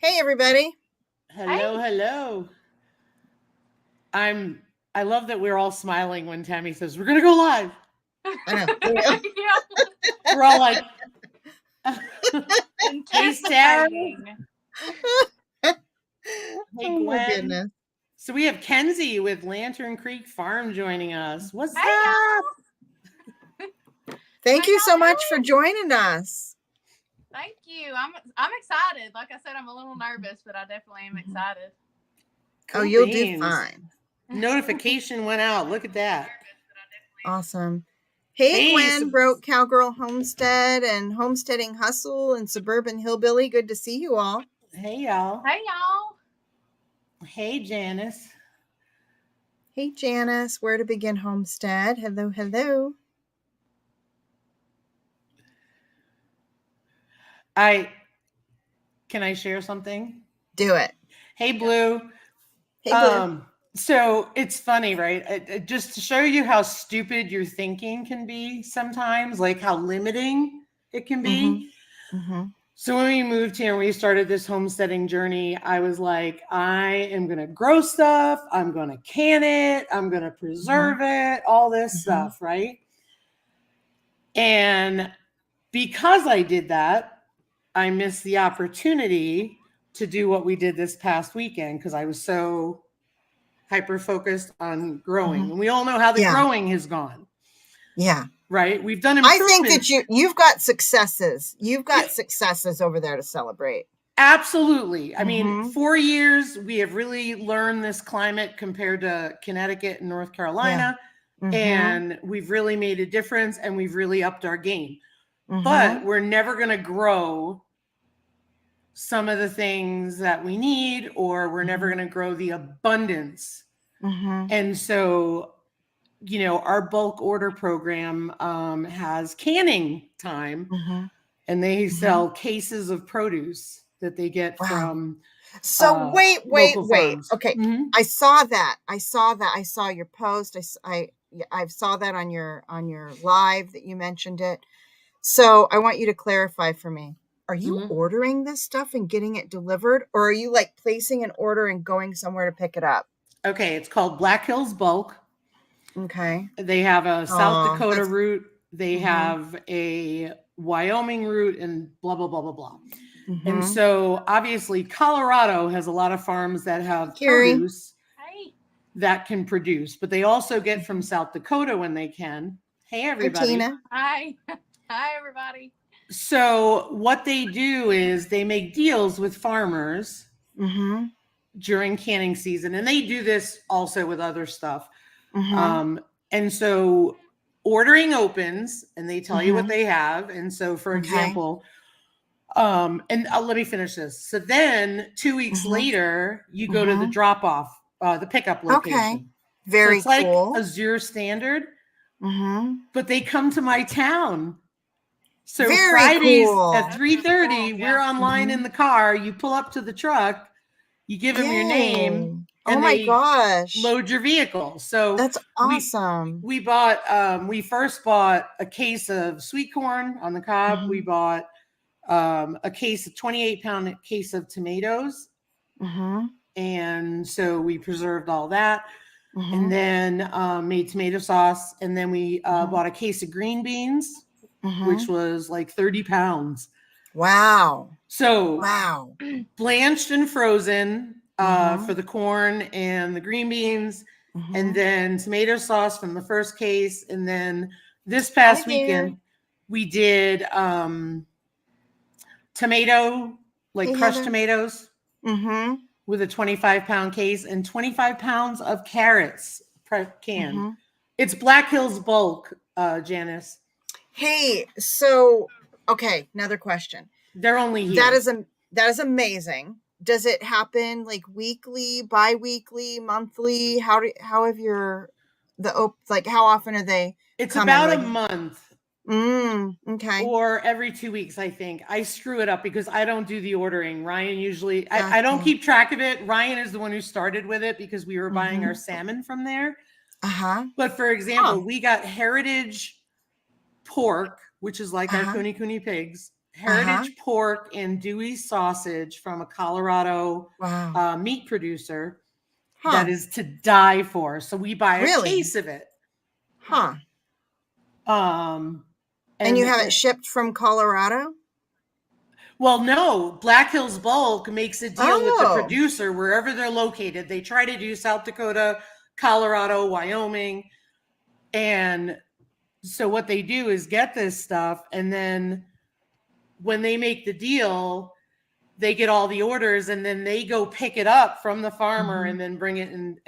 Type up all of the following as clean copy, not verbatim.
Hey, everybody. Hello, Hey. hello. I love that we're all smiling when Tammy says we're gonna go live. I know. Yeah. We're all like, hey Sarah, Anticipating. hey Oh, my Gwen. goodness. So we have Kenzie with Lantern Creek Farm joining us. What's Hey up? How Thank you so y'all much for doing? joining us. Thank you. I'm excited. Like I said, I'm a little nervous, but I definitely am Mhm. excited. Oh, Cool you'll do beans. fine. Notification went out. Look at that. Awesome. Hey, Hey, Gwen, Broke Cowgirl Homestead and Homesteading Hustle and Suburban Hillbilly. Good to see you all. hey y'all. Hey y'all. Hey Janice. Hey, Janice, where to begin homestead? Hello, hello. I Can I share something? Do it. Hey Blue. Hey, Blue. So it's funny, right? Just to show you how stupid your thinking can be sometimes, like how limiting it can Mm-hmm. be. Mm-hmm. So when we moved here and we started this homesteading journey, I was like, I am going to grow stuff. I'm going to can it. I'm going to preserve it, all this Mm-hmm. stuff, right? And because I did that, I missed the opportunity to do what we did this past weekend because I was so hyper focused on growing. Mm-hmm. And we all know how the Yeah. growing has gone, Yeah. right? We've done I think that improvements. you've got successes. You've Yeah, got successes over there to celebrate. absolutely. I mean, Mm-hmm. 4 years, we have really learned this climate compared to Connecticut and North Yeah. Carolina. Mm-hmm. And we've really made a difference and we've really upped our game. Mm-hmm. But we're never going to grow some of the things that we need, or we're never going to grow the abundance. Mm-hmm. And so our bulk order program has canning time, Mm-hmm. and they Mm-hmm. sell cases of produce that they get Wow. from So local wait. farms. Okay. Mm-hmm. I saw that. I saw your post. I saw that on your live that you mentioned it. So I want you to clarify for me. Are you Mm-hmm. ordering this stuff and getting it delivered, or are you like placing an order and going somewhere to pick it up? Okay, it's called Black Hills Bulk. Okay. They have a South Oh, Dakota that's route. They mm-hmm. have a Wyoming route, and blah blah blah blah blah. And Mm-hmm. so obviously Colorado has a lot of farms that Hey, have Carrie. produce Hey. that can produce, but they also get from Mm-hmm. South Dakota when they can. Hey, Hi, everybody. Tina. Hi. Hi everybody. So, what they do is they make deals with farmers Mm-hmm. during canning season, and they do this also with other stuff. Mm-hmm. Um, and so, ordering opens, and they tell you what Mm-hmm. they have. And so, for Okay. example, and let me finish this. So then 2 weeks Mm-hmm. later, you go to the Mm-hmm. drop off, the pickup Okay. location. So Very it's like cool. a zero standard, Mm-hmm. but they come to my town. So Very Fridays at cool. That's really cool. 3:30, we're Yeah. online in Mm-hmm. the car. You pull up to the truck, you give them your Yay. name, Oh and my they gosh. load your vehicle. So That's we awesome. we first bought a case of sweet corn on the cob. We Mm-hmm. bought a case of 28-pound case of tomatoes, Mm-hmm. and so we preserved all that, Mm-hmm. and then made tomato sauce, and then we Mm-hmm. bought a case of green beans, Mm-hmm. which was like 30 pounds. Wow. So Wow. blanched and frozen Mm-hmm. for the corn and the green beans, and Mm-hmm. then tomato sauce from the first case. And then this Hi past there. weekend, we did tomato, like Hey, crushed Heather. tomatoes Mm-hmm. with a 25-pound case and 25 pounds of carrots canned. Mm-hmm. It's Black Hills Bulk, Janice. Hey, so okay, another question. They're only That here. is that is amazing. Does it happen like weekly, bi-weekly, monthly? How have your like how often are they It's coming? about a Like month okay. or every 2 weeks, I think. I screw it up because I don't do the ordering. Ryan usually, I don't Gotcha. keep track of it. Ryan is the one who started with it because we were buying our Mm-hmm. salmon from there. Uh-huh. But for Huh. example, we got heritage pork, which is like our Uh-huh. kuni pigs, heritage pork and Dewey sausage from a Colorado Wow. meat producer Huh. that is to die for. So we buy a Really? case of it. Huh. And you have it shipped from Colorado? Well, no. Black Hills Bulk makes a deal with the Oh. producer wherever they're located. They try to do South Dakota, Colorado, Wyoming. And so what they do is get this stuff, and then when they make the deal, they get all the orders, and then they go pick it up from the farmer and then bring it and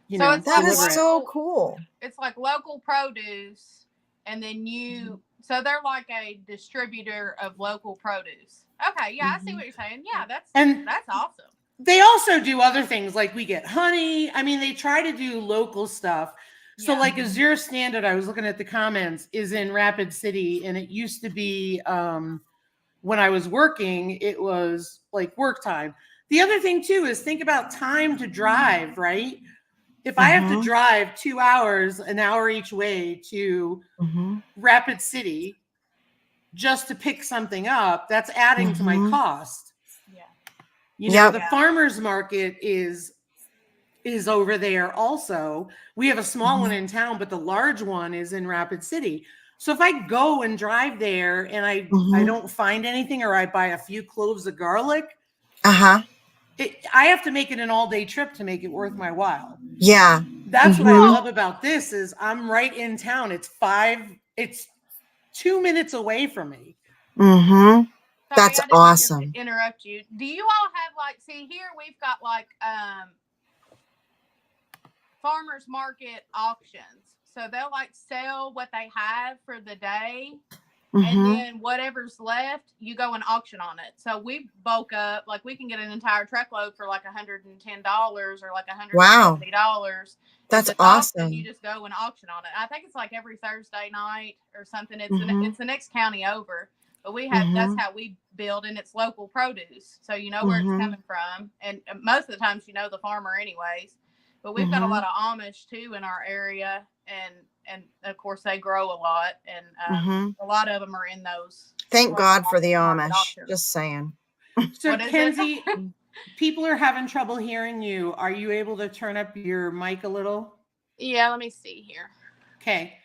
you know, it's That like is deliver it. so cool. It's like local produce, and then so they're like a distributor of local produce. Okay, yeah, I see what you're saying. Yeah, that's awesome. They also do other things, like we get honey. I mean, they try to do local stuff. So Yeah. like Azure Standard, I was looking at the comments, is in Rapid City, and it used to be when I was working, it was like work time. The other thing too is think about time to drive, right? If I have to drive 2 hours, an hour each way to Rapid City just to pick something up, that's adding to my cost. Yeah. You know, the farmers market is over there also. We have a small one in town, but the large one is in Rapid City. So if I go and drive there and I don't find anything, or I buy a few cloves of garlic, I have to make it an all-day trip to make it worth my while. Yeah. That's what I love about this is I'm right in town. It's 2 minutes away from me. That's I didn't awesome. mean to interrupt you. Do you all have here we've got farmers market auctions. So they'll sell what they have for the day. And then whatever's left, you go and auction on it. So we bulk up, we can get an entire truckload for $110 or $170. Wow. That's awesome. And you just go and auction on it. I think it's every Thursday night or something. It's the next county over. But we have that's how we build, and it's local produce. So you know where it's coming from. And most of the times you know the farmer anyways. But we've got a lot of Amish too in our area, and of course they grow a lot, and a lot of them are in those. Thank God for the Amish. Just saying. So Kenzie, people are having trouble hearing you. Are you able to turn up your mic a little? Yeah, let me see here. Okay.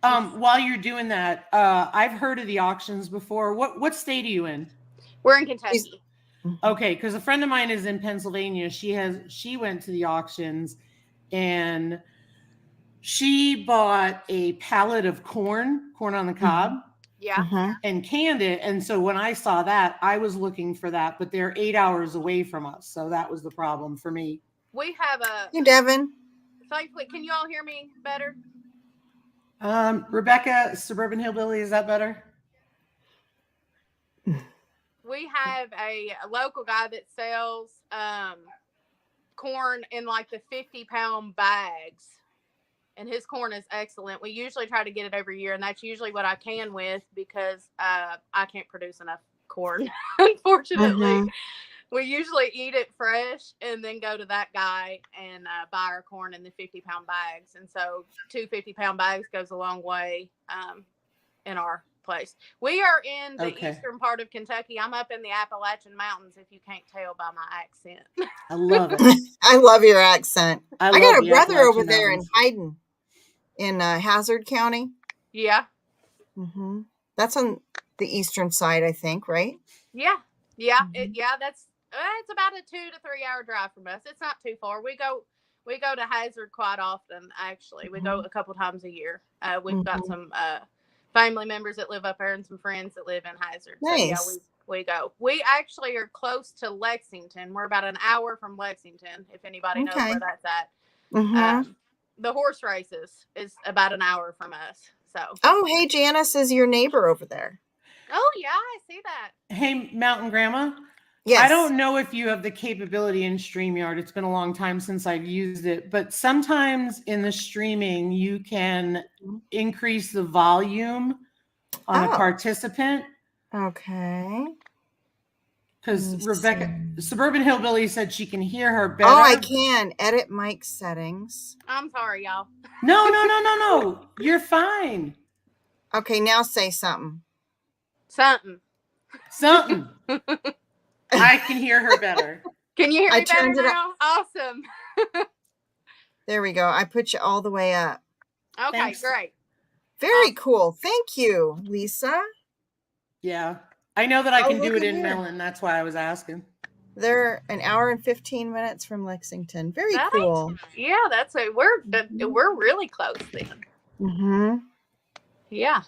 While you're doing that, I've heard of the auctions before. What state are you in? We're in Kentucky. Okay, because a friend of mine is in Pennsylvania. She went to the auctions, and she bought a pallet of corn on the cob. Yeah. And canned it. And so when I saw that, I was looking for that, but they're 8 hours away from us. So that was the problem for me. We have Hey, Devin. Can you all hear me better? Rebecca, Suburban Hillbilly, is that better? We have a local guy that sells corn in the 50-pound bags. And his corn is excellent. We usually try to get it every year, and that's usually what I can with because I can't produce enough corn, unfortunately. We usually eat it fresh and then go to that guy and buy our corn in the 50-pound bags. And so 2 50-pound bags goes a long way in our place. We are in the eastern part of Kentucky. I'm up in the Appalachian Mountains, if you can't tell by my accent. I love it. I love your accent. I got a brother over there Mountains. in Hayden, in Hazard County. Yeah. That's on the eastern side, I think, right? Yeah. That's it's about a 2 to 3 hour drive from us. It's not too far. We go to Hazard quite often. Actually, we go a couple times a year. We've got some family members that live up there and some friends that live in Hazard. Nice. So yeah, we go. We actually are close to Lexington. We're about an hour from Lexington, if anybody knows where that's at. The horse races is about an hour from us. So. Oh, hey, Janice is your neighbor over there. Oh, yeah, I see that. Hey, Mountain Grandma. Yes. I don't know if you have the capability in StreamYard. It's been a long time since I've used it, but sometimes in the streaming, you can increase the volume on a participant. Okay. Because Rebecca, Suburban Hillbilly, said she can hear her better. Oh, I can. Edit mic settings. I'm sorry, y'all. No. You're fine. Okay, now say something. Something. Something. I can hear her better. Can you hear I me better turned it up. now? Awesome. There we go. I put you all the way up. Okay, Thanks. great. Very cool. Thank you, Lisa. Yeah. I know that I Oh, can do look it at in here. Mellon. That's why I was asking. They're an hour and 15 minutes from Lexington. Very That cool. Yeah, that's a we're really close then. Mm-hmm. Yeah.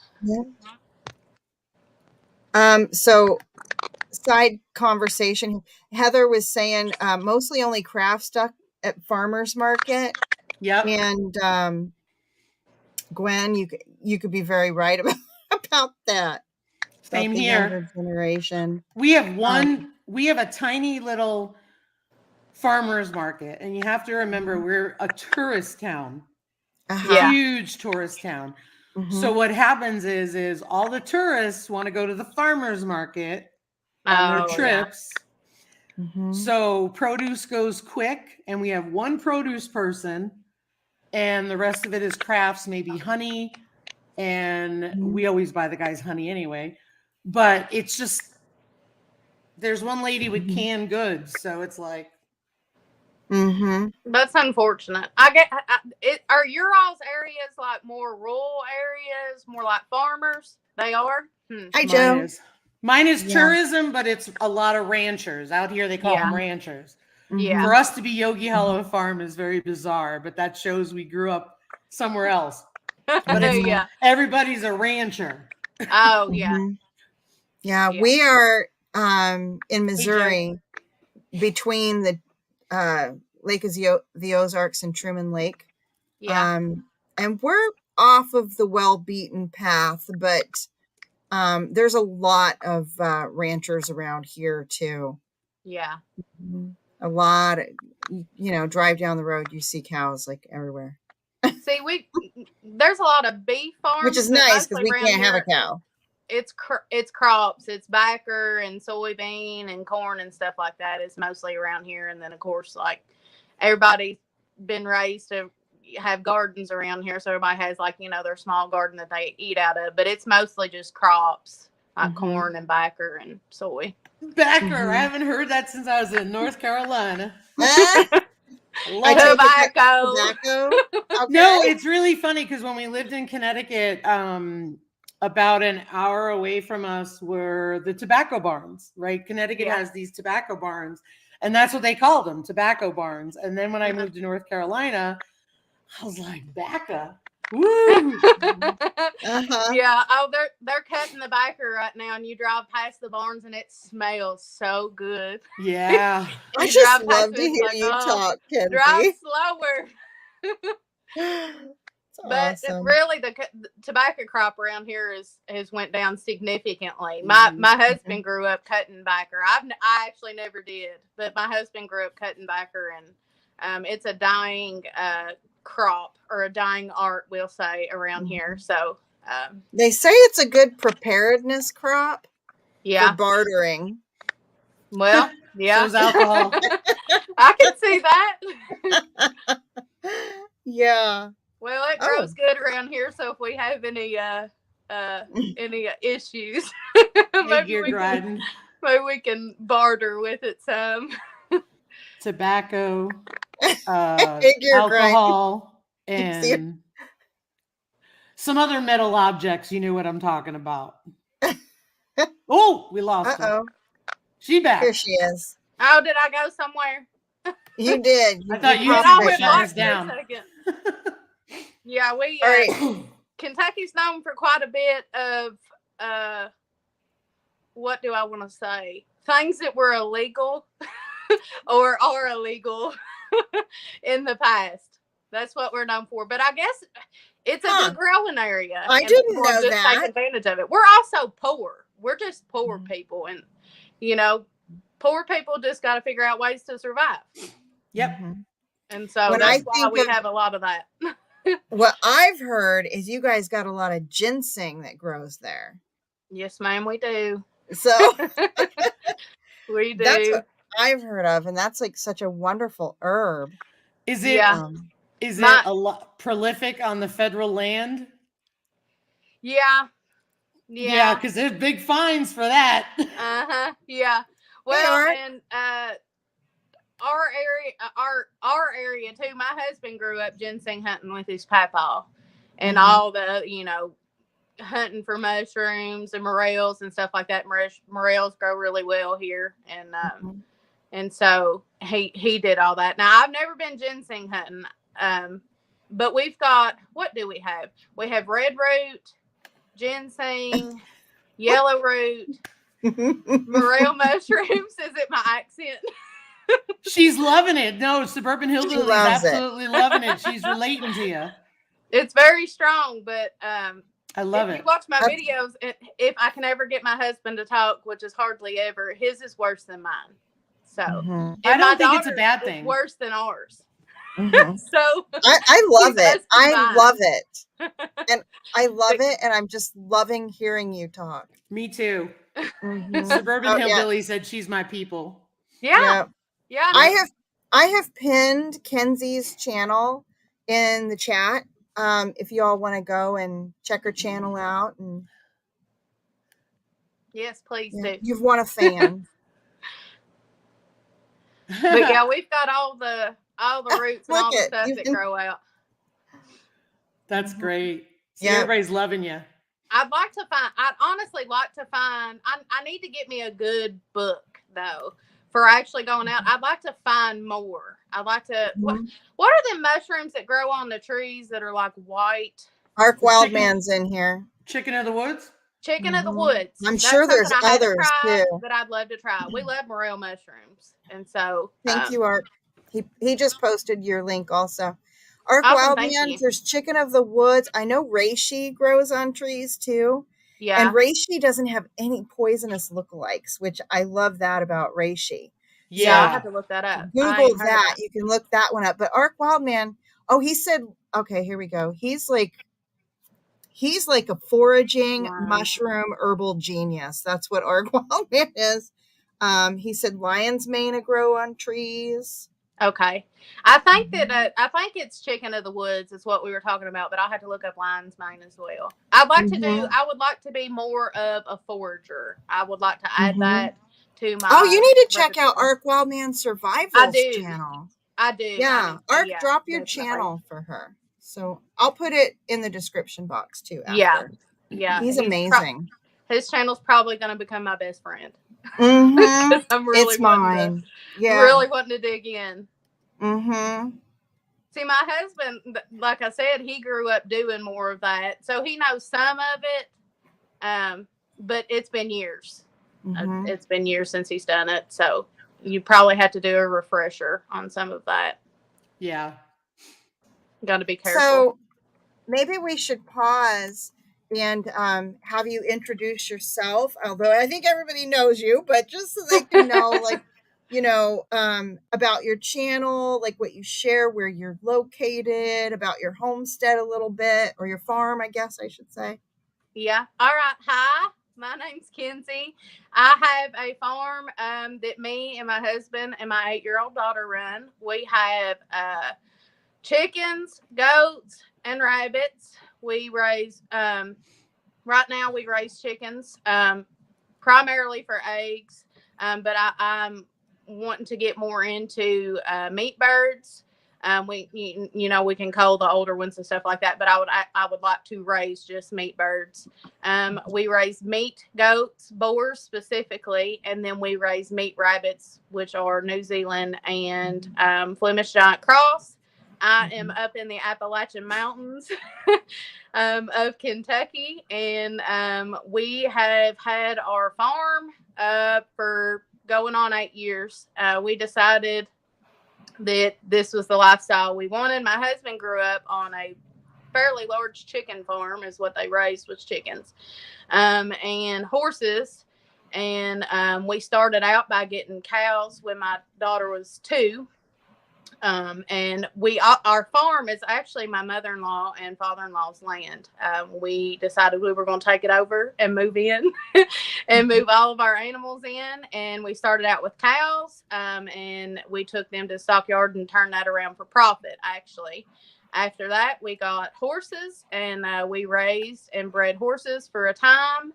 So side conversation. Heather was saying mostly only craft stuff at farmers market. Yep. And Gwen, you could be very right about that. Same about the here. younger generation. We have we have a tiny little farmers market, and you have to remember we're a tourist town. Yeah. Huge tourist town. Mhm. So what happens is all the tourists want to go to the farmers market on their trips. Mhm. So produce goes quick, and we have one produce person, and the rest of it is crafts, maybe honey, and we always buy the guy's honey anyway. But it's just there's one lady with canned goods, so it's like. Mhm. That's unfortunate. Are your all's areas like more rural areas, more like farmers? They are. Hi, Joe. Mine is Yeah. tourism, but it's a lot of ranchers. Out here, they call them ranchers. Yeah. For us to be Yogi Hollow Farm is very bizarre, but that shows we grew up somewhere else. But it's, everybody's a rancher. Oh, yeah. Mhm. Yeah, we are in Missouri between the Lake of the Ozarks and Truman Lake. Yeah. And we're off of the well-beaten path, but there's a lot of ranchers around here too. Yeah. A lot, drive down the road, you see cows like everywhere. See, there's a lot of beef farms, which is nice because we can't have a cow. It's crops. It's backer and soybean and corn and stuff like that. It's mostly around here, and then of course, like everybody's been raised to have gardens around here, so everybody has their small garden that they eat out of. But it's mostly just crops like corn and backer and soy. Backer, I haven't heard that since I was in North Carolina. Tobacco. Okay. No, it's really funny because when we lived in Connecticut, about an hour away from us were the tobacco barns, right? Connecticut has these tobacco barns, and that's what they called them, tobacco barns. And then when I moved to North Carolina, I was like, Bacca. Woo! Yeah. Oh, they're cutting the backer right now, and you drive past the barns, and it smells so good. Yeah. I just love to hear you talk, Kenzie. Drive slower. But awesome. really, the tobacco crop around here has went down significantly. My husband grew up cutting backer. I actually never did, but my husband grew up cutting backer, and it's a dying crop, or a dying art, we'll say, around here. So they say it's a good preparedness crop. Yeah. For bartering. Well, yeah. So's alcohol. I can see that. Yeah. Well, it grows good around here, so if we have any issues, maybe we can barter with it some. Tobacco, alcohol, and some other metal objects. You know what I'm talking about. Oh, we lost her. She back. Here she is. Oh, did I go somewhere? You did. I thought you went shut us down. Yeah, Kentucky's known for quite a bit of what do I want to say? Things that were illegal or are illegal in the past. That's what we're known for. But I guess it's a good growing area. I didn't know that. Take advantage of it. We're also poor. We're just poor people, and poor people just got to figure out ways to survive. Yep. And so that's why we have a lot of that. What I've heard is you guys got a lot of ginseng that grows there. Yes, ma'am, we do. So we do. That's what I've heard of, and that's like such a wonderful herb. Is it? Is it a lot prolific on the federal land? Yeah. Yeah, because there's big fines for that. Yeah. Hey, Well, Art. and our area too. My husband grew up ginseng hunting with his papa, and all the hunting for mushrooms and morels and stuff like that. Morels grow really well here, and so he did all that. Now I've never been ginseng hunting, but we've got, what do we have? We have red root, ginseng, yellow root, morel mushrooms. Is it my accent? She's loving it. No, Suburban She Hillbilly's loves it. absolutely loving it. She's relating to you. It's very strong, but I love if it. you watch my videos, if I can ever get my husband to talk, which is hardly ever, his is worse than mine. So I don't think it's a bad thing. Worse than ours. So I love it. I love it. And I love it, and I'm just loving hearing you talk. Me too. Suburban Hillbilly said she's my people. Yeah. I have pinned Kenzie's channel in the chat. If you all want to go and check her channel out, and yes, please do. You've won a fan. But yeah, we've got all the roots and all the stuff that grow out. That's great. See, everybody's loving you. I'd honestly like to find, I need to get me a good book though for actually going out. I'd like to find more. I'd like to, what are the mushrooms that grow on the trees that are like white? Ark Wildman's in here. Chicken of the woods? Chicken of the woods. I'm sure there's others too that I'd love to try. We love morel mushrooms, and so thank you, Art. He just posted your link also. Ark Wildman, there's chicken of the woods. I know reishi grows on trees too. Yeah, and reishi doesn't have any poisonous lookalikes, which I love that about reishi. Yeah, I have to look that up. Google that. You can look that one up. But Ark Wildman, he said, okay, here we go. He's like a foraging mushroom herbal genius. That's what Ark Wildman is. He said lion's mane grow on trees. Okay. I think that I think it's chicken of the woods is what we were talking about, but I'll have to look up lion's mane as well. I would like to be more of a forager. I would like to add that to my you need to check out Ark Wildman Survival's channel. I do. Yeah. Ark, drop your channel for her. So I'll put it in the description box too. After. Yeah. He's amazing. His channel's probably going to become my best friend. I'm really it's mine. Really wanting to dig in. Mm-hmm. See, my husband, like I said, he grew up doing more of that, so he knows some of it. But it's been years. It's been years since he's done it, so you probably have to do a refresher on some of that. Yeah. Got to be careful. So maybe we should pause and have you introduce yourself. Although I think everybody knows you, but just so they can know, like, about your channel, like what you share, where you're located, about your homestead a little bit, or your farm, I guess I should say. Yeah. All right. Hi, my name's Kenzie. I have a farm that me and my husband and my 8-year-old daughter run. We have chickens, goats, and rabbits. We raise right now we raise chickens primarily for eggs, but I'm wanting to get more into meat birds. We can cull the older ones and stuff like that, but I would like to raise just meat birds. We raise meat goats, boars specifically, and then we raise meat rabbits, which are New Zealand and Flemish Giant Cross. I am up in the Appalachian Mountains of Kentucky, and we have had our farm for going on 8 years. We decided that this was the lifestyle we wanted. My husband grew up on a fairly large chicken farm, is what they raised, was chickens and horses. And we started out by getting cows when my daughter was 2. And our farm is actually my mother-in-law and father-in-law's land. We decided we were going to take it over and move in and move all of our animals in. And we started out with cows, and we took them to the stockyard and turned that around for profit, actually. After that, we got horses, and we raised and bred horses for a time.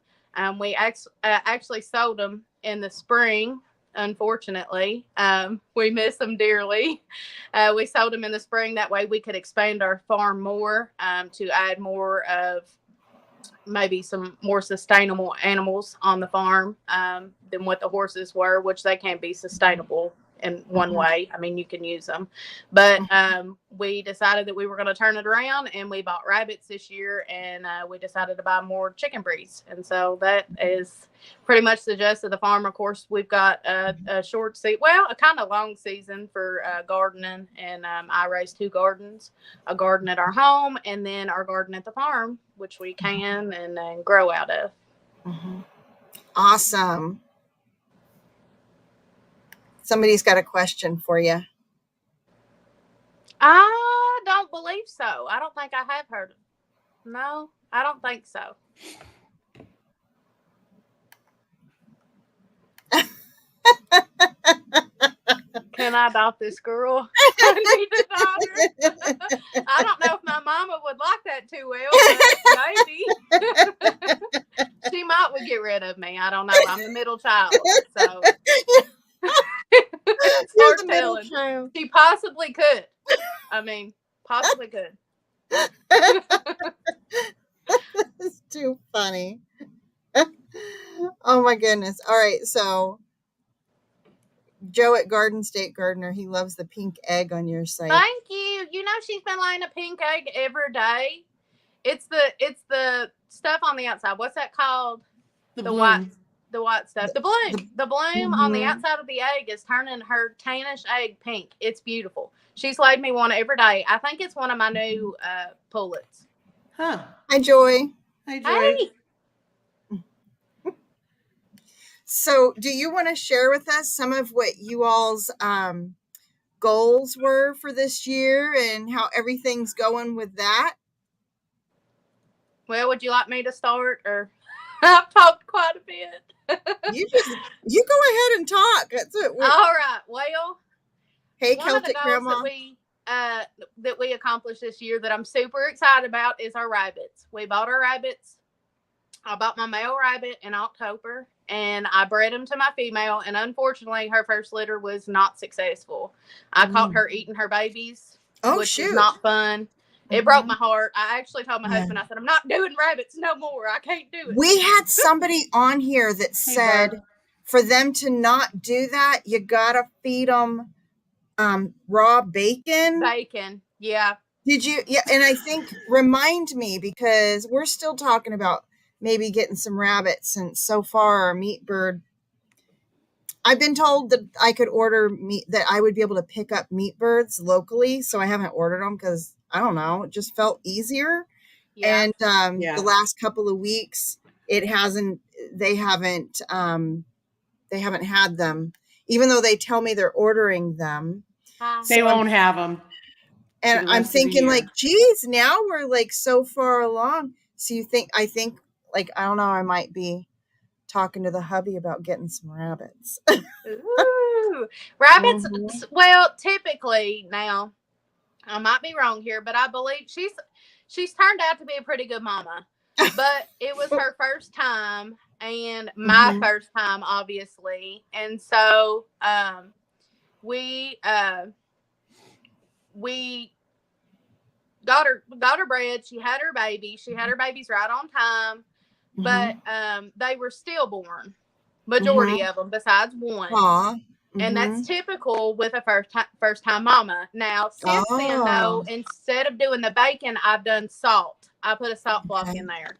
We actually sold them in the spring. Unfortunately, we miss them dearly. We sold them in the spring. That way we could expand our farm more, to add more of maybe some more sustainable animals on the farm, than what the horses were, which they can be sustainable in one way. I mean, you can use them, but we decided that we were going to turn it around, and we bought rabbits this year, and we decided to buy more chicken breeds. And so that is pretty much the gist of the farm. Of course, we've got a short season, well, a kind of long season for gardening, and I raise 2 gardens, a garden at our home and then our garden at the farm, which we can and grow out of. Awesome. Somebody's got a question for you. I don't believe so. I don't think I have heard of. No, I don't think so. Can I adopt this girl? I need a daughter. I don't know if my mama would like that too well, but maybe. She would get rid of me. I don't know. I'm the middle child, so it's hard telling. Child. She possibly could. I mean, possibly could. It's too funny. Oh my goodness. All right, so Joe at Garden State Gardener, he loves the pink egg on your site. Thank you. You know, she's been laying a pink egg every day. It's the stuff on the outside. What's that called? The white stuff. The bloom. The bloom on the outside of the egg is turning her tannish egg pink. It's beautiful. She's laid me one every day. I think it's one of my new pullets. Huh. Hi, Joy. Hi, Joy. Hey. So, do you want to share with us some of what you all's goals were for this year and how everything's going with that? Well, would you like me to start, or I've talked quite a bit? You go ahead and talk. That's it. All right. Well, hey, one of the goals Grandma. that we accomplished this year that I'm super excited about is our rabbits. We bought our rabbits. I bought my male rabbit in October, and I bred him to my female, and unfortunately her first litter was not successful. I caught her eating her babies, which was not fun. It broke my heart. I actually told my husband, I said, I'm not doing rabbits no more. I can't do it. We had somebody on here that said for them to not do that, you gotta feed them raw bacon. Bacon, yeah. Did you? Yeah, and I think, remind me, because we're still talking about maybe getting some rabbits, and so far our meat bird, I've been told that I could order meat, that I would be able to pick up meat birds locally, so I haven't ordered them because I don't know, it just felt easier. Yeah. And the last couple of weeks they haven't had them, even though they tell me they're ordering them. They won't have them. And I'm thinking, like, geez, now we're like so far along. So I think like, I don't know, I might be talking to the hubby about getting some rabbits. Ooh, rabbits. Well, typically, now I might be wrong here, but I believe she's turned out to be a pretty good mama. But it was her first time, and my first time, obviously. And so we got her bred. She had her baby. She had her babies right on time. But they were stillborn, majority of them, besides one. And that's typical with a first time mama. Now, since then, though, instead of doing the bacon, I've done salt. I put a salt block in there.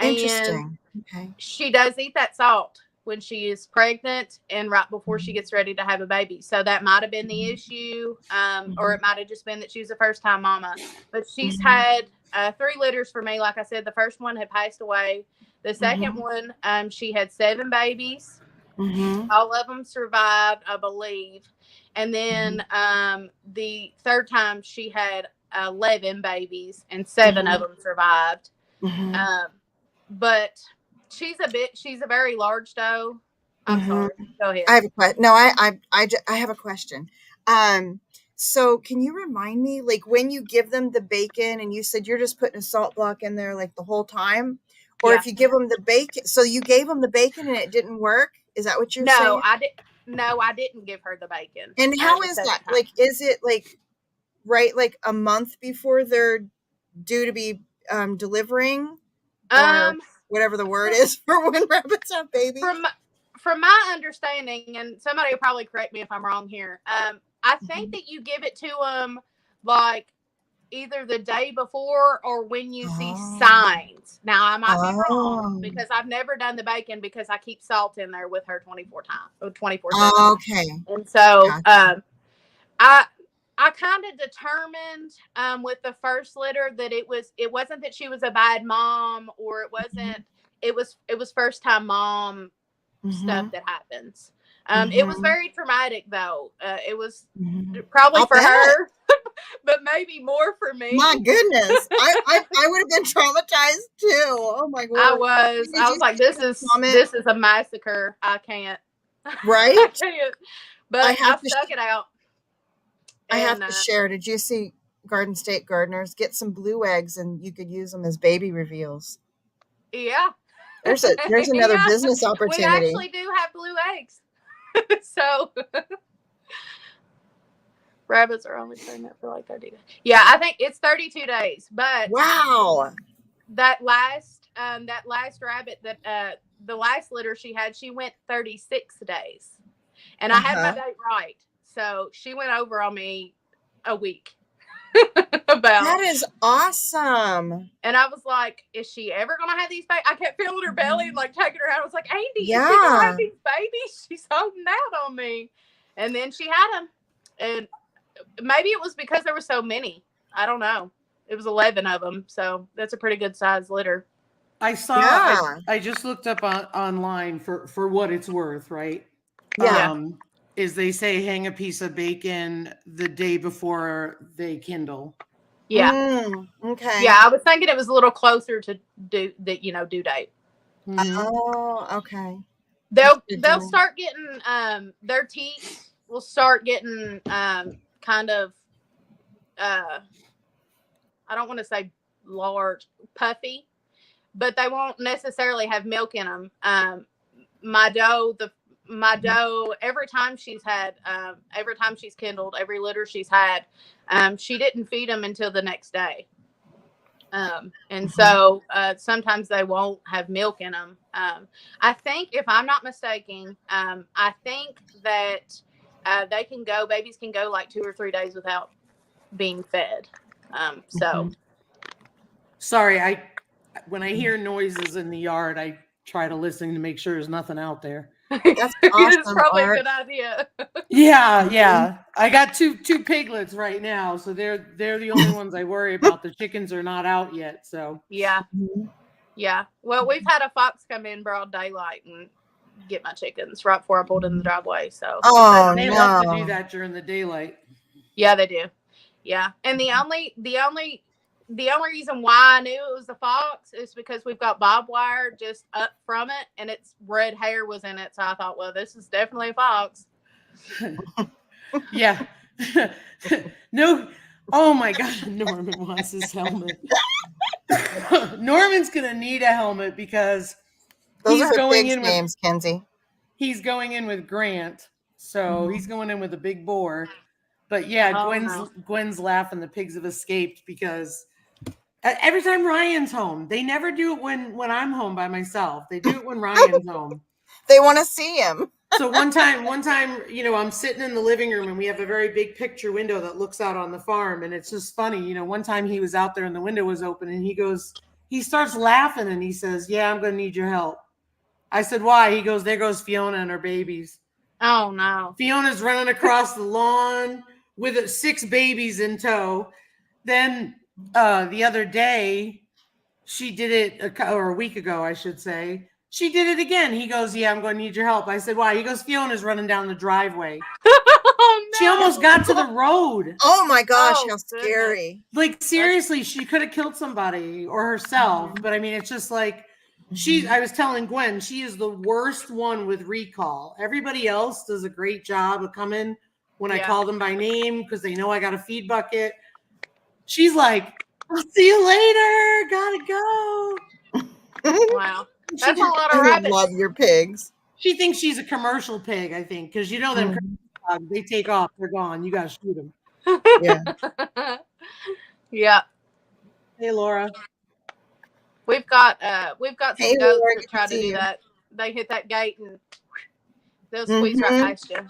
Interesting. And she does eat that salt when she is pregnant and right before she gets ready to have a baby. So that might have been the issue, or it might have just been that she was a first time mama. But she's had 3 litters for me. Like I said, the first one had passed away. The second one, she had 7 babies. All of them survived, I believe. And then the third time, she had 11 babies, and 7 of them survived. But she's a very large doe. I'm sorry. Go ahead. I have a question. No, I have a question. So can you remind me, like when you give them the bacon and you said you're just putting a salt block in there like the whole time? Or Yeah. if you give them the bacon, so you gave them the bacon and it didn't work? Is that what you're No, saying? I did. No, I didn't give her the bacon. And how The is second that? time. Like, is it like right, like a month before they're due to be delivering, or Um, whatever the word is for when rabbits have babies? From my understanding, and somebody will probably correct me if I'm wrong here. I think that you give it to them like either the day before or when you see Oh, signs. Now I might be wrong oh, because I've never done the bacon because I keep salt in there with her 24/7. okay, And so gotcha. I I kind of determined with the first litter that it wasn't that she was a bad mom, or it was first time mom stuff Mm-hmm, that happens. It was mm-hmm, very traumatic though. It was mm-hmm. probably I'll for bet. her, but maybe more for My me. goodness, I would have been traumatized too. Oh my I word! was Did I you was like, see this the is comment? this is a massacre. I can't. I Right? can't. I But have I to. stuck it out, I have and to share. Did you see Garden State Gardeners get some blue eggs and you could use them as baby reveals? yeah, There's another yeah, business we opportunity. actually do have blue eggs. So rabbits are only pregnant for like 30 days. Yeah, I think it's 32 days. But Wow. that last rabbit that the last litter she went 36 days. And I had my Uh-huh. date right. So she went over on me a week That about. is awesome. And I was like, is she ever going to have these babies? I kept feeling her belly and like taking her out. I was like, Andy, is she going to have Yeah. these babies? She's holding out on me. And then she had them. And maybe it was because there were so many. I don't know. It was 11 of them. So that's a pretty good size litter. Yeah. I just looked up online for what it's worth, right? Yeah. Yeah. Um, is they say hang a piece of bacon the day before they kindle. Yeah. Okay. Yeah. I was thinking it was a little closer to due date. Mm-hmm. Oh, okay. That's good to They'll know. start getting their teeth will start getting kind of I don't want to say large, puffy, but they won't necessarily have milk in them. My dough, every time she's kindled, every litter she's had, she didn't feed them until the next day. And Mhm. so sometimes they won't have milk in them. I think, if I'm not mistaken, I think that babies can go like 2 or 3 days without being fed. So Mhm. Sorry, when I hear noises in the yard, I try to listen to make sure there's nothing out there. That's it's awesome, probably a Art. good idea. Yeah, Mhm. yeah. I got two piglets right now, so they're the only ones I worry about. The chickens are not out yet, so Yeah, Mhm. yeah. Well, we've had a fox come in broad daylight and get my chickens right before I pulled in the driveway. So, but Oh they love to do no. that during the daylight. yeah, they do. Yeah, and the only reason why I knew it was a fox is because we've got barbed wire just up from it, and its red hair was in it. So I thought, well, this is definitely a fox. Yeah. No. Oh my God, Norman wants his helmet. Norman's gonna need a helmet because Those are he's her going pigs' in with names, Kenzie. he's going in with Grant, so he's Mhm. going in with a big boar. But yeah, Oh Gwen's no. Gwen's laughing. The pigs have escaped because every time Ryan's home, they never do it when I'm home by myself. They do it when Ryan's home. They want to see him. So one time, I'm sitting in the living room and we have a very big picture window that looks out on the farm. And it's just funny. One time he was out there and the window was open and he starts laughing and he says, "Yeah, I'm going to need your help." I said, "Why?" He goes, "There goes Fiona and her babies." Oh no. Fiona's running across the lawn with 6 babies in tow. Then the other day, she did it, or a week ago, I should say. She did it again. He goes, "Yeah, I'm going to need your help." I said, "Why?" He goes, "Fiona's running down the driveway." She almost Oh got to the no. road. Oh my gosh, Oh how goodness. scary. Like, That's seriously, she could have killed somebody or herself. Mhm. But I mean, it's just like, Mhm. I was telling Gwen, she is the worst one with recall. Everybody else does a great job of coming when I Yeah. call them by name because they know I got a feed bucket. She's like, I'll see you later. Gotta go. Wow. She That's a lot of I rabbits. love your pigs. She thinks she's a commercial pig, I think, because you know them Mhm. dogs, they take off, they're gone. You gotta shoot them. Yeah. Yeah. Hey, Laura. We've got some Hey, goats Laura, that good to try to see do you. that. They hit that gate and they'll squeeze right Mm-hmm. past you.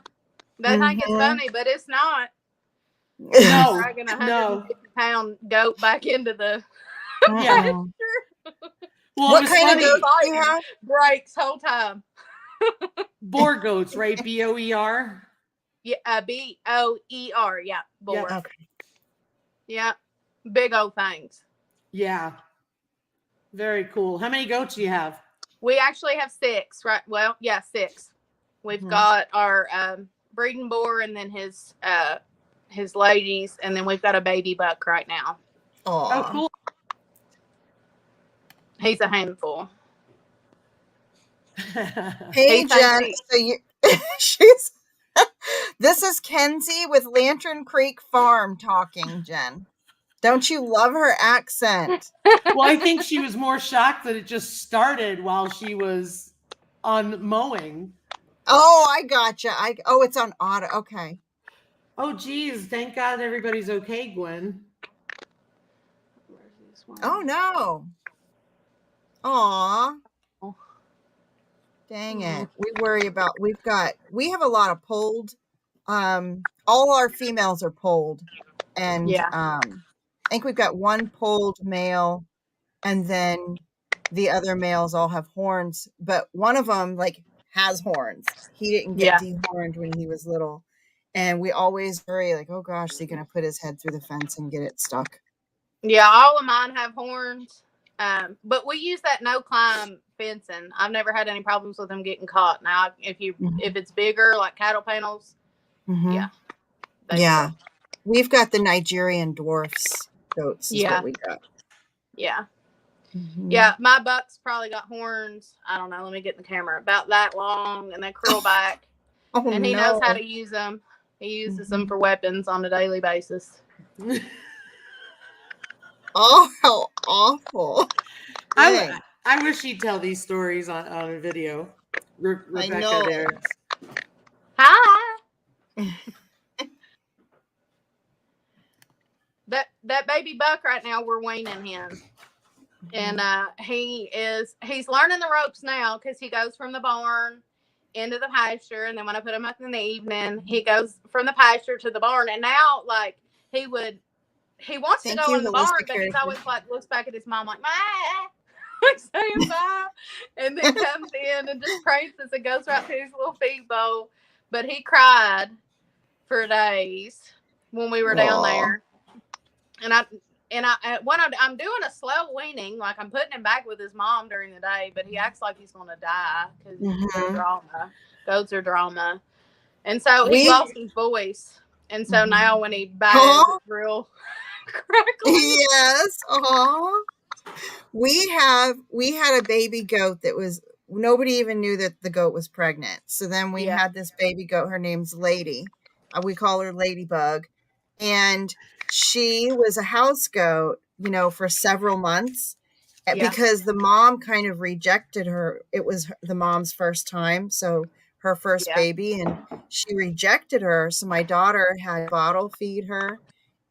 They think it's funny, but it's not. No, Dragging a no. 150-pound goat back into the Yeah. Mm-mm. Well, it What was kind of funny. goats do you have? breaks whole time. Boer goats, right? Boer. Yeah, Boer. Yeah, boar. Yep. Okay. Yeah, big old things. Yeah. Very cool. How many goats do you have? We actually have 6, right? Well, yeah, 6. We've Mhm. got our breeding boar, and then his ladies, and then we've got a baby buck right now. Oh, Aw. cool. He's a handful. Hey, He thinks Jen. he- So you, she's. This is Kenzie with Lantern Creek Farm talking, Jen. Don't you love her accent? Well, I think she was more shocked that it just started while she was on mowing. Oh, I gotcha. It's on auto. Okay. Oh, geez. Thank God everybody's okay, Gwen. Where's this one? Oh no. Aw. Oh. Dang it. We have a lot of polled. All our females are polled. And Yeah. I think we've got one polled male, and then the other males all have horns, but one of them like has horns. He didn't get Yeah. dehorned when he was little. And we always worry, like, oh gosh, is he gonna put his head through the fence and get it stuck? Yeah, all of mine have horns. But we use that no climb fencing. I've never had any problems with them getting caught. Now, if it's bigger, like cattle panels, Mhm. yeah, they Yeah. will. We've got the Nigerian dwarfs goats is Yeah. what we got. Yeah, Mhm. yeah. My buck's probably got horns. I don't know. Let me get in the camera. About that long, and they curl back. Oh And he no. knows how to use them. He uses them Mhm. for weapons on a daily basis. Oh, how awful. Dang. I wish she'd tell these stories on a video. Rebecca know. there. Hi. That baby buck right now, we're weaning him. And he's learning the ropes now because he goes from the barn into the pasture, and then when I put him up in the evening, he goes from the pasture to the barn. And now, like, he wants Thank to go you, in the barn, holistic but he's character. always like looks back at his mom like, like saying bye, and then comes in and just prances and goes right to his little feed bowl. But he cried for days when we were down Aw. there, and when I'm doing a slow weaning, like I'm putting him back with his mom during the day, but he acts like he's going to die because Mhm. drama. Goats are drama, and so he We- lost his voice, and so Mhm. now when he bags, Aw. it's real crackly. Yes. Aw. We had a baby goat that was nobody even knew that the goat was pregnant. So then we Yeah. had this baby goat. Her name's Lady. We call her Ladybug, and she was a house goat, for several months Yeah. because the mom kind of rejected her. It was the mom's first time, so her first Yeah. baby, and she rejected her. So my daughter had to bottle feed her.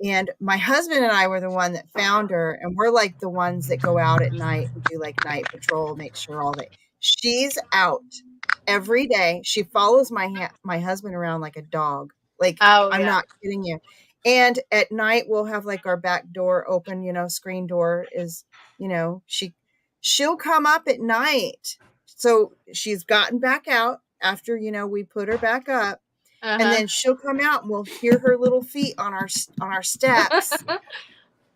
And my husband and I were the one that found her, and we're like the ones that go out at night and do like night patrol, make sure all that she's out every day. She follows my husband around like a dog. Like, Oh, I'm yeah. not kidding you. And at night we'll have like our back door open, screen door is, she'll come up at night. So she's gotten back out after, we put her back up. And Uh-huh. then she'll come out and we'll hear her little feet on our steps.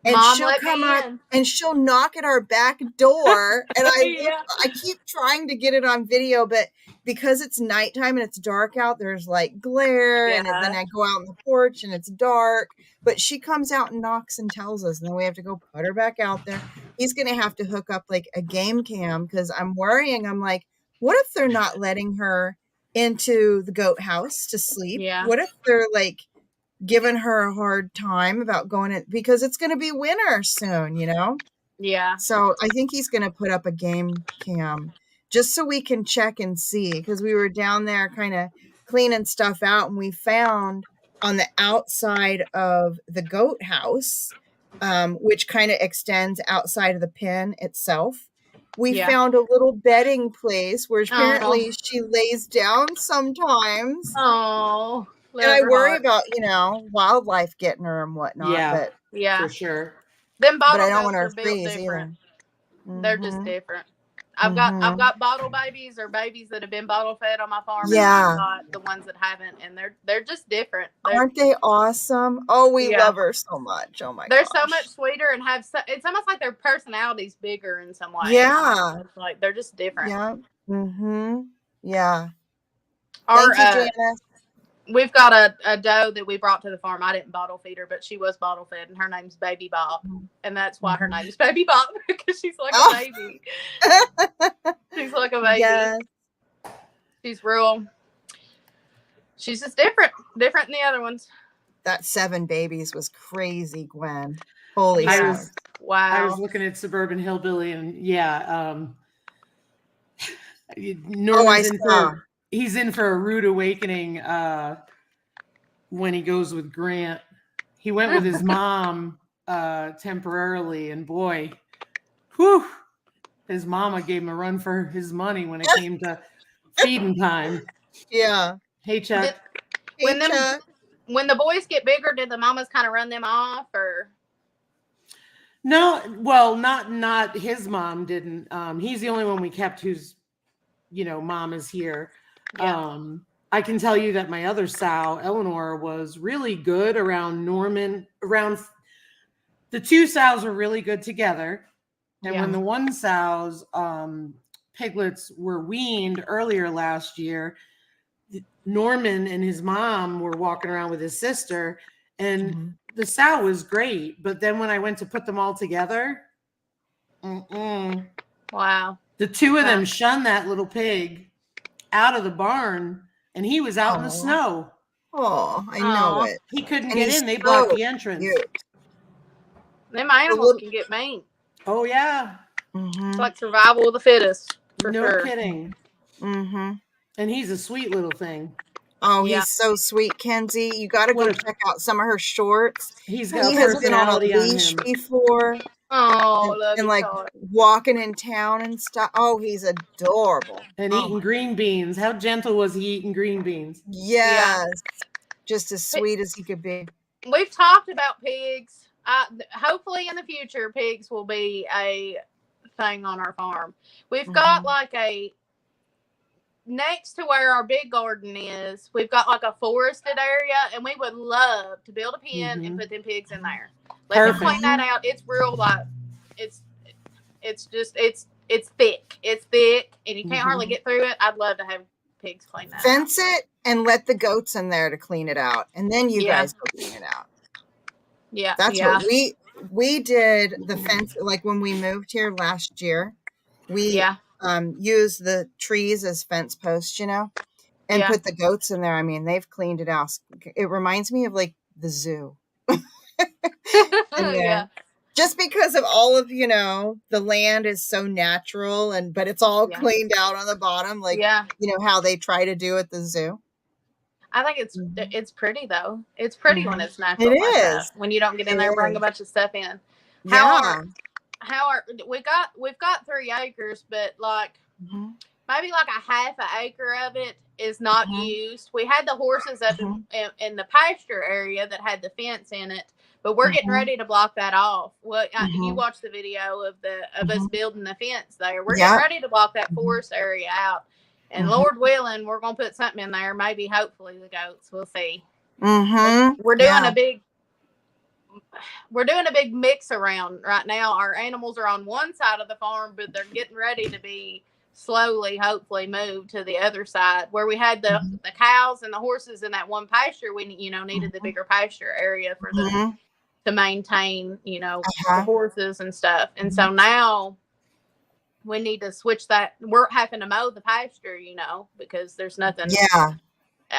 And Mom, she'll let come me up in. and she'll knock at our back door. And Yeah. I keep trying to get it on video, but because it's nighttime and it's dark out, there's like glare. And Yeah. then I go out on the porch and it's dark. But she comes out and knocks and tells us, and then we have to go put her back out there. He's going to have to hook up like a game cam because I'm worrying. I'm like, what if they're not letting her into the goat house to sleep? Yeah. What if they're like giving her a hard time about going in because it's going to be winter soon, you know? Yeah. So I think he's going to put up a game cam just so we can check and see, because we were down there kind of cleaning stuff out, and we found on the outside of the goat house, which kind of extends outside of the pen itself, we Yeah. found a little bedding place where apparently Oh. she lays down sometimes. Oh. And I Love her worry heart. about, wildlife getting her and whatnot, Yeah, Yeah. for sure. Them but I bottle don't want goats her are to built freeze different. either. They're just Mhm. different. I've got Mhm. bottle babies or babies that have been bottle fed on my farm, and Yeah. I've got the ones that haven't, and they're just different. Aren't they awesome? Oh, we Yeah. love her so much. Oh my They're so gosh. much sweeter and it's almost like their personality's bigger in some way. Yeah. It's like they're just different. Yeah. Mm-hmm. Yeah. Our Thank you, Janice. we've got a doe that we brought to the farm. I didn't bottle feed her, but she was bottle fed, and her name's Baby Bob, and that's why her name's Baby Bob, because she's like a baby. She's like a baby. Yes. She's real. She's just different than the other ones. That 7 babies was crazy, Gwen. Holy Yeah. smokes. Wow. I was looking at Suburban Hillbilly, and Norman's he's in for a rude awakening when he goes with Grant. He went with his mom temporarily, and boy, whew, his mama gave him a run for his money when it came to feeding time. Yeah. Hey, Chuck. When the boys get bigger, did the mamas kind of run them off, or? No, well, not his mom didn't. He's the only one we kept whose, mom is here. Yeah. I can tell you that my other sow, Eleanor, was really good around Norman. Around the 2 sows were really good together, and when the 1 sow's piglets were weaned earlier last year, Norman and his mom were walking around with his sister, and the sow was great. But then when I went to put them all together, wow, the 2 of them shunned that little pig out of the barn, and he was out in the snow. Oh, I know it. He couldn't And get he's in. They so blocked the entrance. cute. Them animals can get mean. Oh, yeah. It's like survival of the fittest. For No sure. kidding. And he's a sweet little thing. Oh, he's so sweet, Kenzie. You got to go check out some of her shorts. He has been on a leash before. Oh, and like walking in town and stuff. Oh, he's adorable. And eating green beans. How gentle was he eating green beans? Yes. Just as sweet as he could be. We've talked about pigs. Hopefully in the future, pigs will be a thing on our farm. We've got like next to where our big garden is, we've got like a forested area, and we would love to build a pen and put them pigs in there. Let them clean that out. It's real, like it's thick. It's thick, and you can't hardly get through it. I'd love to have pigs clean that. Fence it and let the goats in there to clean it out, and then you guys go clean it out. Yeah, that's what we did. The fence, like when we moved here last year, we used the trees as fence posts, and put the goats in there. I mean, they've cleaned it out. It reminds me of like the zoo. Just because of all of, the land is so natural, but it's all cleaned out on the bottom, like, how they try to do at the zoo. I think it's pretty though. It's pretty when it's natural. It is. When you don't get in there and bring a bunch of stuff in. We've got 3 acres, but like maybe like a half an acre of it is not used. We had the horses up in the pasture area that had the fence in it, but we're getting ready to block that off. Well, you watched the video of us building the fence there. We're getting ready to block that forest area out. And Lord willing, we're going to put something in there. Maybe, hopefully, the goats. We'll see. We're doing a big mix around right now. Our animals are on one side of the farm, but they're getting ready to be slowly, hopefully, moved to the other side where we had the cows and the horses in that one pasture. We needed the bigger pasture area for them to maintain the horses and stuff. And so now we need to switch that. We're having to mow the pasture, you know, because there's nothing Yeah. out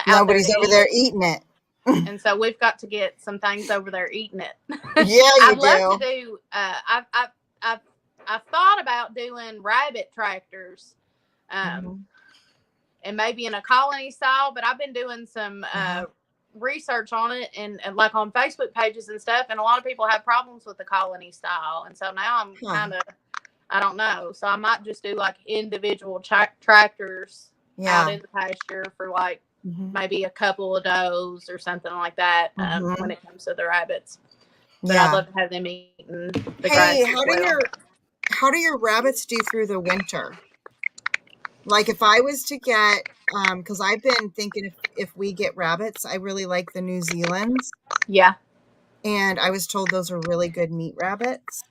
there Nobody's to over eat there it. eating it. And so we've got to get some things over there eating it. Yeah, you I'd love to do. do. I've thought about doing rabbit tractors, Mhm. and maybe in a colony style. But I've been doing some research on it, and like on Facebook pages and stuff. And a lot of people have problems with the colony style, and so now I'm Huh. kind of, I don't know. So I might just do like individual tractors Yeah. out in the pasture for like Mhm. maybe a couple of does or something like that Mhm. when it comes to the rabbits. But I'd Yeah. love to have them eating the Hey, grass as well. how do your rabbits do through the winter? Like if I was to get, because I've been thinking if we get rabbits, I really like the New Zealands, Yeah. and I was told those are really good meat rabbits.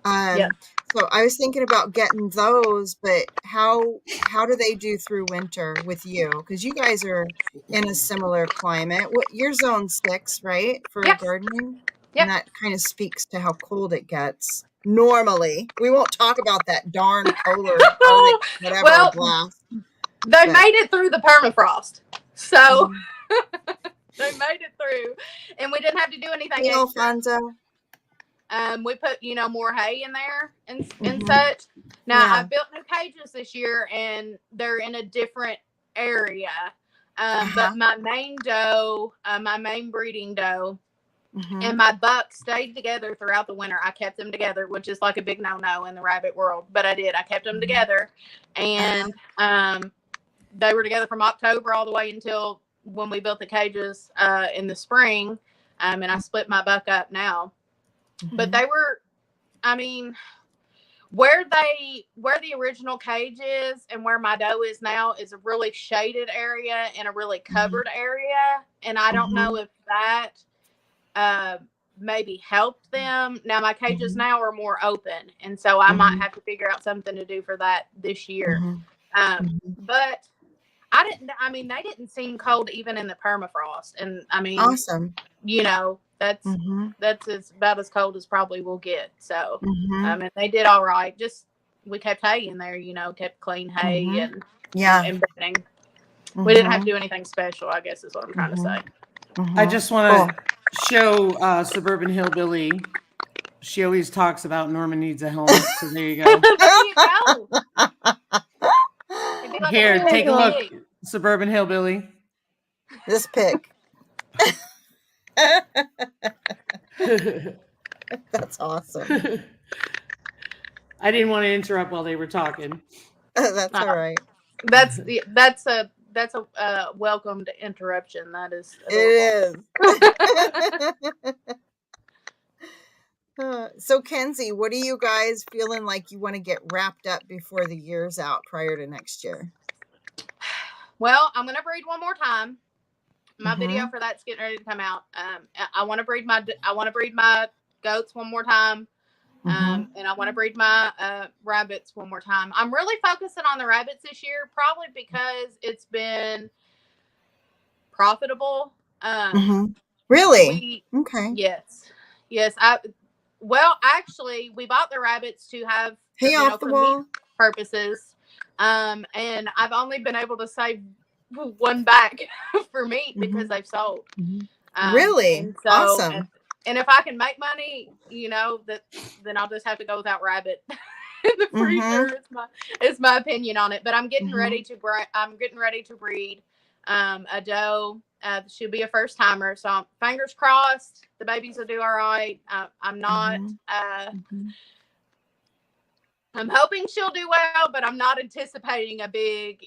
Yep. So I was thinking about getting those, but how do they do through winter with you? Because you guys are in a similar climate. What you're zone 6, right, for Yep. gardening? And Yep. that kind of speaks to how cold it gets. Normally, we won't talk about that darn polar Arctic whatever Well, blast. they But made it through the permafrost. So mhm. they made it through, and we didn't have to do anything Hey, extra. Alfonso. We put, you know, more hay in there and Mhm. such. Now Yeah. I've built new cages this year, and they're in a different area. But my main doe, my main breeding doe, Mhm. and my buck stayed together throughout the winter. I kept them together, which is like a big no-no in the rabbit world, but I did. I kept them together, and they were together from October all the way until when we built the cages in the spring, and I split my buck up now. But they were, I mean, where the original cage is and where my doe is now is a really shaded area and a really covered area, and I don't know if that maybe helped them. Now my cages now are more open, and so I might have to figure out something to do for that this year. But I mean, they didn't seem cold even in the permafrost, and I mean, Awesome. you know, that's about as cold as probably we'll get. So, and they did all right. Just we kept hay in there, you know, kept clean hay and bedding. We didn't have to do anything special, I guess is what I'm trying to say. I just want to show Suburban Hillbilly. She always talks about Norman needs a helmet, so there you go. There you go. Here, take a look, Suburban Hillbilly. This pic. That's awesome. I didn't want to interrupt while they were talking. That's all right. That's a welcomed interruption. That is adorable. It is. So Kenzie, what are you guys feeling like you want to get wrapped up before the year's out prior to next year? Well, I'm gonna breed one more time. My video for that's getting ready to come out. I want to breed my goats one more time. And I want to breed my rabbits one more time. I'm really focusing on the rabbits this year, probably because it's been profitable. Really? Okay. Yes. Actually, we bought the rabbits to have off the for wall meat purposes, and I've only been able to save one back for meat because they've sold. Really? And so, awesome. And if I can make money, you know, then I'll just have to go without rabbit in the freezer. Is my opinion on it. But I'm getting ready to breed a doe. She'll be a first timer. So fingers crossed, the babies will do all right. I'm not. I'm hoping she'll do well, but I'm not anticipating a big,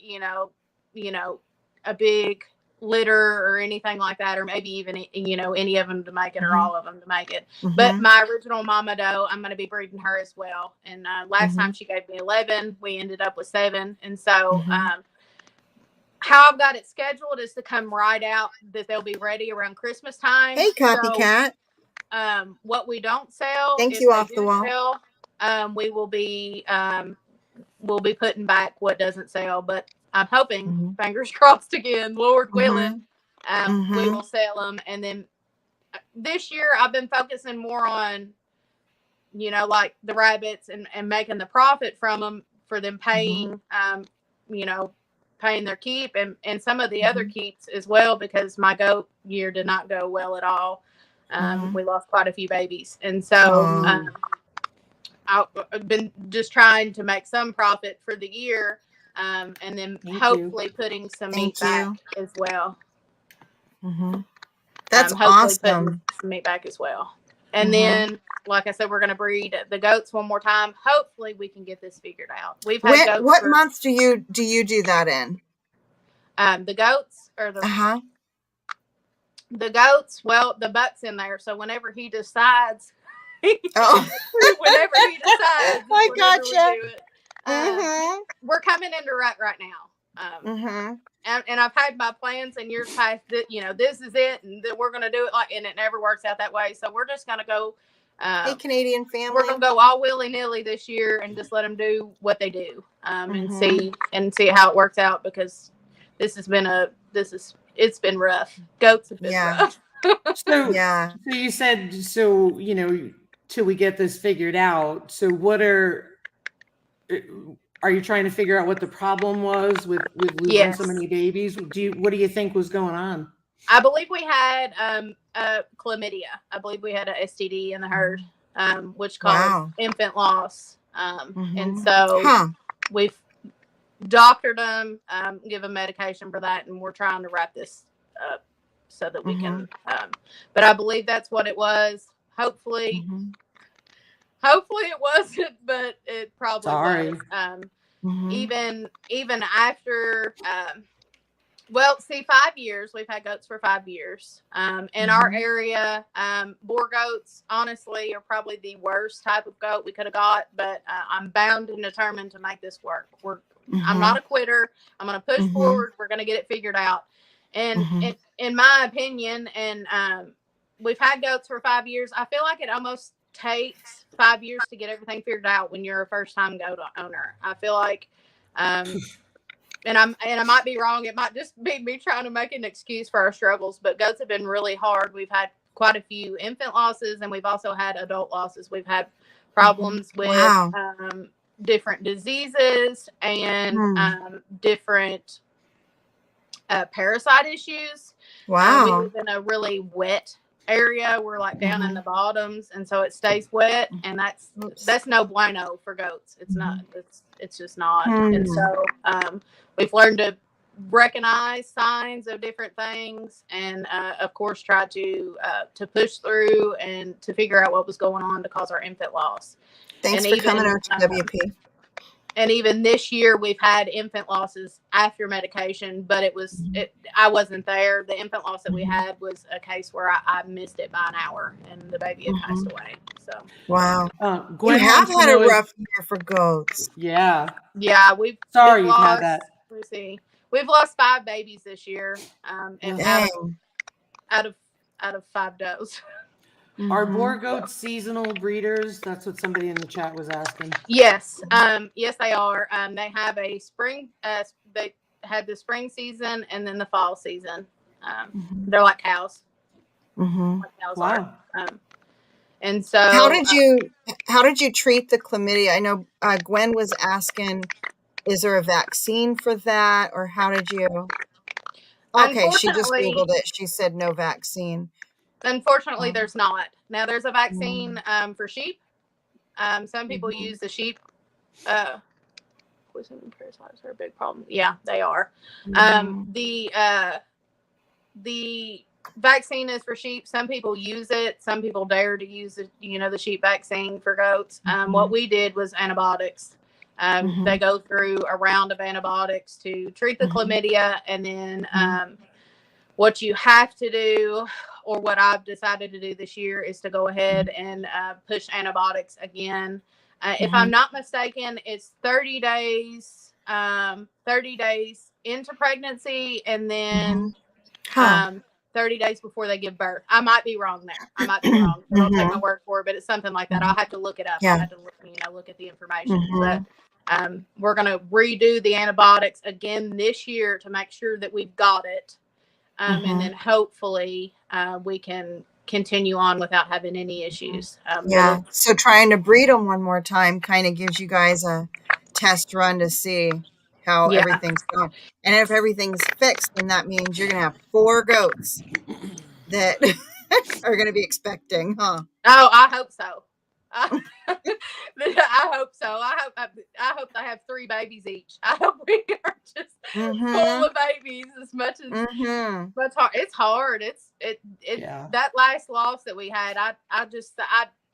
a big litter or anything like that, or maybe even any of them to make it or all of them to make it. But my original mama doe, I'm going to be breeding her as well. And last time she gave me 11, we ended up with 7. And so how I've got it scheduled is to come right out that they'll be ready around Christmas time. Hey, copycat. So, what we don't sell, thank you, off the wall. We will be we'll be putting back what doesn't sell, but I'm hoping, fingers crossed again, Lord willing, we will sell them. And then this year I've been focusing more on, like the rabbits and making the profit from them for them paying, you know, paying their keep and some of the other keeps as well, because my goat year did not go well at all. We lost quite a few babies. And so I've been just trying to make some profit for the year, and then hopefully putting some meat back as well. That's hopefully awesome. putting some meat back as well. And then, like I said, we're going to breed the goats one more time. Hopefully we can get this figured out. We've had goats. What month do you do that in? The goats or the the goats. Well, the buck's in there, so whenever he decides, whenever he decides, I gotcha. We do it. We're coming into rut right now. And I've had my plans in years past that, you know, this is it, and that we're going to do it and it never works out that way. So we're just going to go. Hey, Canadian family. We're going to go all willy nilly this year and just let them do what they do, and see how it works out, because it's been rough. Goats have been rough. So you said, you know, till we get this figured out. So are you trying to figure out what the problem was with losing so many babies? What do you think was going on? I believe we had chlamydia. I believe we had a STD in the herd, which caused infant loss. And so we've doctored them, give them medication for that, and we're trying to wrap this up so that we can. But I believe that's what it was. Hopefully it wasn't, but it probably was. Even after, 5 years, we've had goats for 5 years. In our area, boar goats, honestly, are probably the worst type of goat we could have got, but I'm bound and determined to make this work. I'm not a quitter. I'm going to push forward. We're going to get it figured out. And in my opinion, and we've had goats for 5 years, I feel like it almost takes 5 years to get everything figured out when you're a first-time goat owner. I feel like, and I might be wrong. It might just be me trying to make an excuse for our struggles, but goats have been really hard. We've had quite a few infant losses, and we've also had adult losses. We've had problems with different diseases and different parasite issues. We live in a really wet area. We're like down in the bottoms, and so it stays wet, and that's no bueno for goats. It's not. It's just not. And so we've learned to recognize signs of different things, and of course try to push through and to figure out what was going on to cause our infant loss. Thanks for coming out to WP. And even this year, we've had infant losses after medication, but I wasn't there. The infant loss that we had was a case where I missed it by an hour, and the baby had passed away. So you have had a rough year for goats. Yeah, we've you've had that. Let's see, we've lost 5 babies this year, and out of 5 does. Are boar goats seasonal breeders? That's what somebody in the chat was asking. Yes, yes, they are. They have a spring. They had the spring season and then the fall season. They're like cows. Like cows are. And so, how did you treat the chlamydia? I know Gwen was asking, is there a vaccine for that, or how did you? Okay, she just Googled it. She said no vaccine. Unfortunately, there's not. Now, there's a vaccine for sheep. Some people use the sheep. Poison parasites are a big problem. Yeah, they are. The vaccine is for sheep. Some people use it. Some people dare to use the sheep vaccine for goats. What we did was antibiotics. They go through a round of antibiotics to treat the chlamydia, and then what you have to do, or what I've decided to do this year, is to go ahead and push antibiotics again. If I'm not mistaken, it's 30 days into pregnancy, and then 30 days before they give birth. I might be wrong there. I might be wrong. Don't take my word for it, but it's something like that. I'll have to look it up. I have to look at the information. But we're going to redo the antibiotics again this year to make sure that we've got it. And then hopefully we can continue on without having any issues. So trying to breed them one more time kind of gives you guys a test run to see how Yeah. everything's going. And if everything's fixed, then that means you're going to have 4 goats that are going to be expecting, huh? Oh, I hope so. I, I hope so. I hope they have 3 babies each. I hope we are just full of babies as much as. But it's hard. Yeah. That last loss that we had.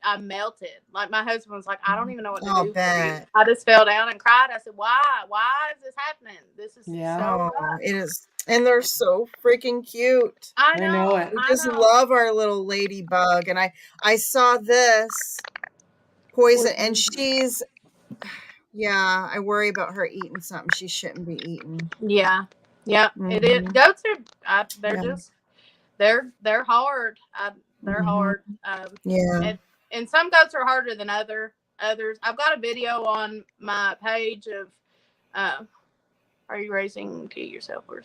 I melted. Like my husband was like, I don't even know what to do for you. I just fell down and cried. I said, why? Why is this happening? This is so rough. It is. And they're so freaking cute. I know it. We just love our little ladybug. And I saw this poison, and she's, yeah, I worry about her eating something she shouldn't be eating. Yeah. Yeah. It is. Goats are, they're just, they're hard. They're hard. And some goats are harder than others. I've got a video on my page of, are you raising to yourself or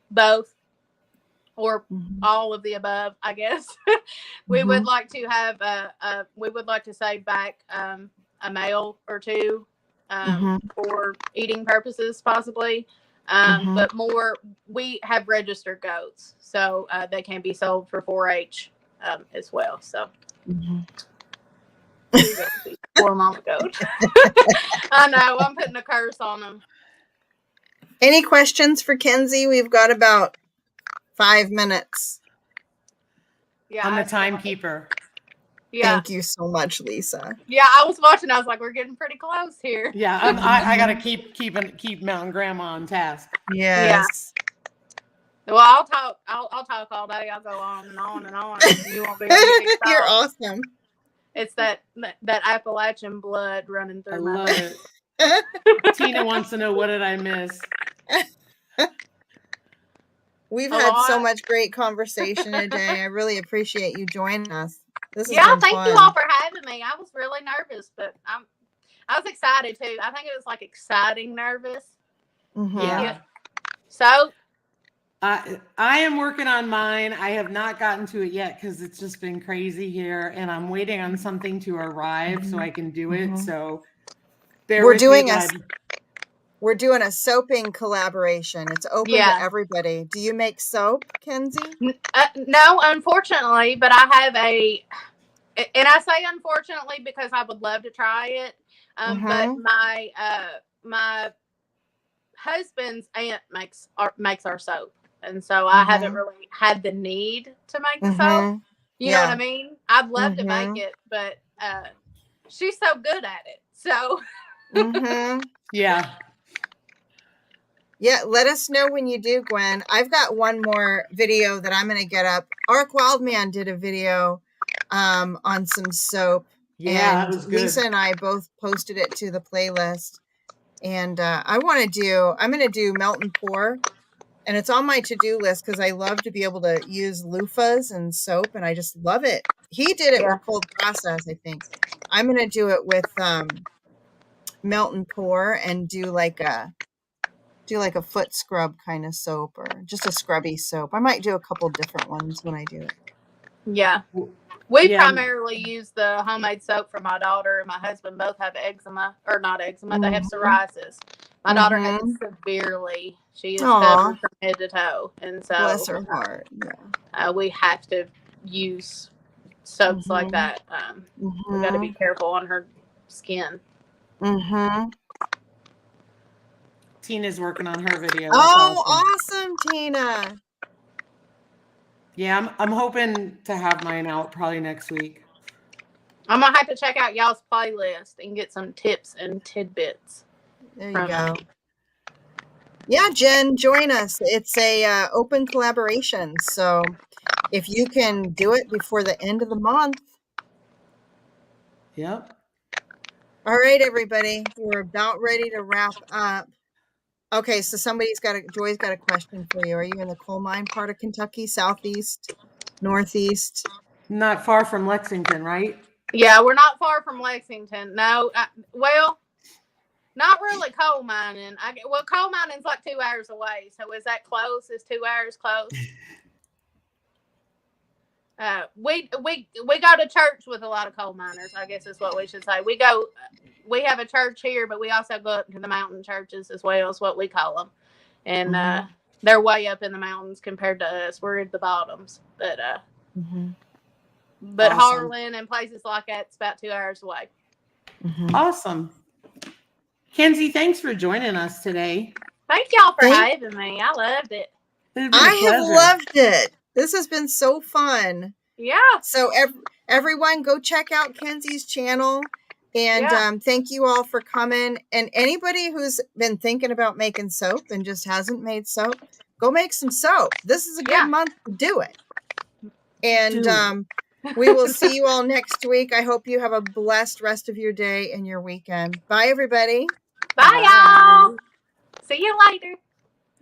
both or all of the above, I guess. We would like to have we would like to save back a male or 2 for eating purposes possibly. But more, we have registered goats, so they can be sold for 4-H as well. So poor mama goat. I know, I'm putting a curse on them. Any questions for Kenzie? We've got about 5 minutes. Yeah, I'm the timekeeper. Yeah. Thank you so much, Lisa. Yeah, I was watching. I was like, we're getting pretty close here. Yeah, I gotta keep Mountain Grandma on task. Yes. Yeah. Well, I'll talk all day. I'll go on and on and on. You won't be able to get You're awesome. It's that Appalachian blood running through my veins. It. Tina wants to know, what did I miss? We've had so much great conversation today. I really appreciate you joining us. This has been thank fun. you all for having me. I was really nervous, but I was excited too. I think it was like exciting nervous. Yeah. So I am working on mine. I have not gotten to it yet because it's just been crazy here, and I'm waiting on something to arrive so I can do it. So we're doing a soaping collaboration. It's open to everybody. Do you make soap, Kenzie? No, unfortunately, but I have and I say unfortunately because I would love to try it. But my husband's aunt makes our soap, and so I haven't really had the need to make the soap. You know what I mean? I'd love to make it, but she's so good at it. So yeah. Yeah, let us know when you do, Gwen. I've got one more video that I'm going to get up. Ark Wildman did a video on some soap. Yeah, and that was good. Lisa and I both posted it to the playlist. And I'm going to do melt and pour. And it's on my to-do list because I love to be able to use loofahs and soap. And I just love it. He did it with cold process, I think. I'm going to do it with melt and pour and do like a foot scrub kind of soap or just a scrubby soap. I might do a couple different ones when I do it. Yeah. We primarily use the homemade soap for my daughter and my husband. Both have eczema, or not eczema. They have psoriasis. My daughter has it severely. She is covered from head to toe. And so bless her heart. Yeah. We have to use soaps like that. We got to be careful on her skin. Tina's working on her video. Awesome, Tina. Yeah, I'm hoping to have mine out probably next week. I'm gonna have to check out y'all's playlist and get some tips and tidbits. There you go. Yeah, Jen, join us. It's a open collaboration. So if you can do it before the end of the month. Yep. All right, everybody. We're about ready to wrap up. Okay, so Joy's got a question for you. Are you in the coal mine part of Kentucky, southeast, northeast? Not far from Lexington, right? Yeah, we're not far from Lexington. No, well, not really coal mining. Coal mining's like 2 hours away. So is that close? Is 2 hours close? We go to church with a lot of coal miners, I guess is what we should say. We have a church here, but we also go up to the mountain churches as well, is what we call them. And they're way up in the mountains compared to us. We're at the bottoms. But Awesome. Harlan and places like that's about 2 hours away. Awesome. Kenzie, thanks for joining us today. Thank y'all for having me. I loved it. I have loved it. This has been so fun. Yeah. So everyone go check out Kenzie's channel. And thank you all for coming. And anybody who's been thinking about making soap and just hasn't made soap, go make some soap. This is a good month to do it. And we will see you all next week. I hope you have a blessed rest of your day and your weekend. Bye, everybody. Bye, y'all. See you later.